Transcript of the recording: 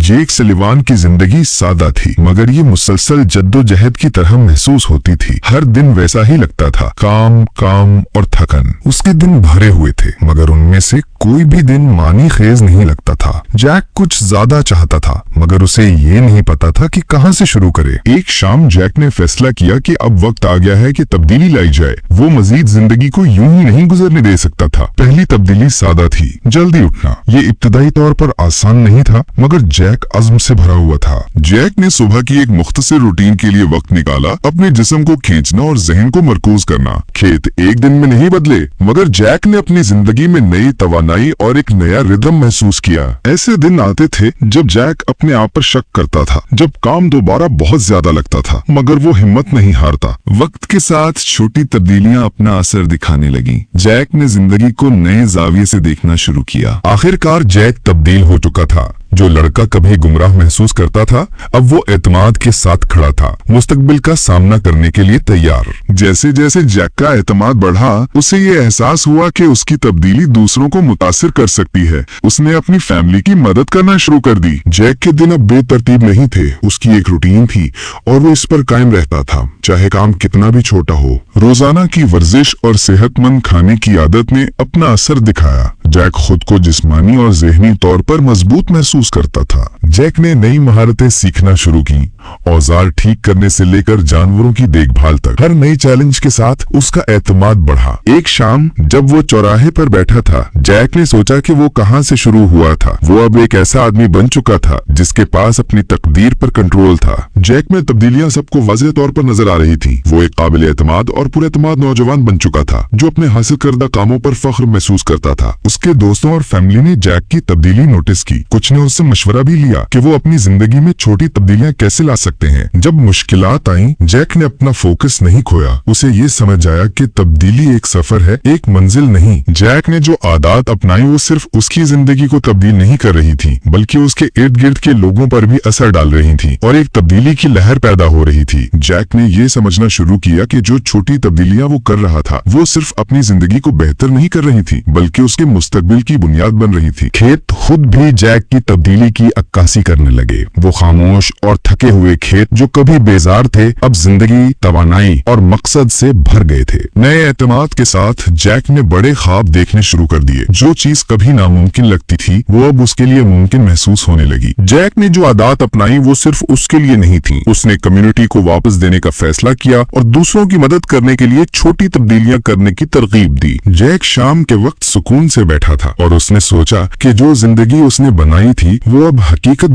जेक सलिवान की जिंदगी सादा थी, मगर ये मुसलसल जद्दोजहद की तरह महसूस होती थी। हर दिन वैसा ही लगता था, काम काम और थकन। उसके दिन भरे हुए थे, मगर उनमें से कोई भी दिन मानी खेज नहीं लगता था। जैक कुछ ज्यादा चाहता था, मगर उसे ये नहीं पता था कि कहां से शुरू करे। एक शाम जैक ने फैसला किया कि अब वक्त आ गया है कि तब्दीली लाई जाए। वो मजीद जिंदगी को यूं ही नहीं गुजरने दे सकता था। पहली तब्दीली सादा थी, जल्दी उठना। ये इब्तदाई तौर पर आसान नहीं था, मगर जैक अज़्म से भरा हुआ था। जैक ने सुबह की एक मुख्तसर रूटीन के लिए वक्त निकाला, अपने जिस्म को खींचना और जहन को मरकूज करना। खेत एक दिन में नहीं बदले, मगर जैक ने अपनी जिंदगी में नई तवानाई और एक नया रिदम महसूस किया। ऐसे दिन आते थे जब जैक अपने आप पर शक करता था, जब काम दोबारा बहुत ज्यादा लगता था, मगर वो हिम्मत नहीं हारता। वक्त के साथ छोटी तब्दीलियां अपना असर दिखाने लगी। जैक ने जिंदगी को नए जाविये से देखना शुरू किया। आखिरकार जैक तब्दील हो चुका था। जो लड़का कभी गुमराह महसूस करता था, अब वो एतमाद के साथ खड़ा था, मुस्तकबिल का सामना करने के लिए तैयार। जैसे जैसे जैक का एतमाद बढ़ा, उसे ये एहसास हुआ कि उसकी तब्दीली दूसरों को मुतासिर कर सकती है। उसने अपनी फैमिली की मदद करना शुरू कर दी। जैक के दिन अब बेतरतीब नहीं थे, उसकी एक रूटीन थी और वो इस पर कायम रहता था, चाहे काम कितना भी छोटा हो। रोजाना की वर्जिश और सेहतमंद खाने की आदत ने अपना असर दिखाया। जैक खुद को जिस्मानी और ज़हनी तौर पर मजबूत महसूस करता था। जैक ने नई महारतें सीखना शुरू की, औजार ठीक करने से लेकर जानवरों की देखभाल तक। हर नई चैलेंज के साथ उसका एतमाद बढ़ा। एक शाम जब वो चौराहे पर बैठा था, जैक ने सोचा कि वो कहां से शुरू हुआ था। वो अब एक ऐसा आदमी बन चुका था जिसके पास अपनी तकदीर पर कंट्रोल था। जैक में तब्दीलियां सबको वाज़ेह तौर पर नजर आ रही थी। वो एक काबिल एतमाद और पुरएतमाद नौजवान बन चुका था, जो अपने हासिल करदा कामों पर फख्र महसूस करता था। उसके दोस्तों और फैमिली ने जैक की तब्दीली नोटिस की। कुछ ने उससे मशवरा भी लिया कि वो अपनी जिंदगी में छोटी तब्दीलियां कैसे ला सकते हैं। जब मुश्किलात आईं, जैक ने अपना फोकस नहीं खोया। उसे ये समझ आया कि तब्दीली एक सफर है, एक मंजिल नहीं। जैक ने जो आदत अपनाई वो सिर्फ उसकी जिंदगी को तब्दील नहीं कर रही थी, बल्कि उसके इर्द गिर्द के लोगों पर भी असर डाल रही थी और एक तब्दीली की लहर पैदा हो रही थी। जैक ने ये समझना शुरू किया कि जो छोटी तब्दीलियां वो कर रहा था, वो सिर्फ अपनी जिंदगी को बेहतर नहीं कर रही थी, बल्कि उसके मुस्तकबिल की बुनियाद बन रही थी। खेत खुद भी जैक की तब्दीली की अक्कासी करने लगे। वो खामोश और थके हुए खेत जो कभी बेजार थे, अब जिंदगी, तवानाई और मकसद से भर गए थे। नए एतमाद के साथ जैक ने बड़े ख्वाब देखने शुरू कर दिए। जो चीज कभी नामुमकिन लगती थी, वो अब उसके लिए मुमकिन महसूस होने लगी। जैक ने जो आदत अपनाई वो सिर्फ उसके लिए नहीं थी। उसने कम्युनिटी को वापस देने का फैसला किया और दूसरों की मदद करने के लिए छोटी तब्दीलियां करने की तरगीब दी। जैक शाम के वक्त सुकून से बैठा था और उसने सोचा कि जो जिंदगी उसने बनाई थी वो अब हकीकत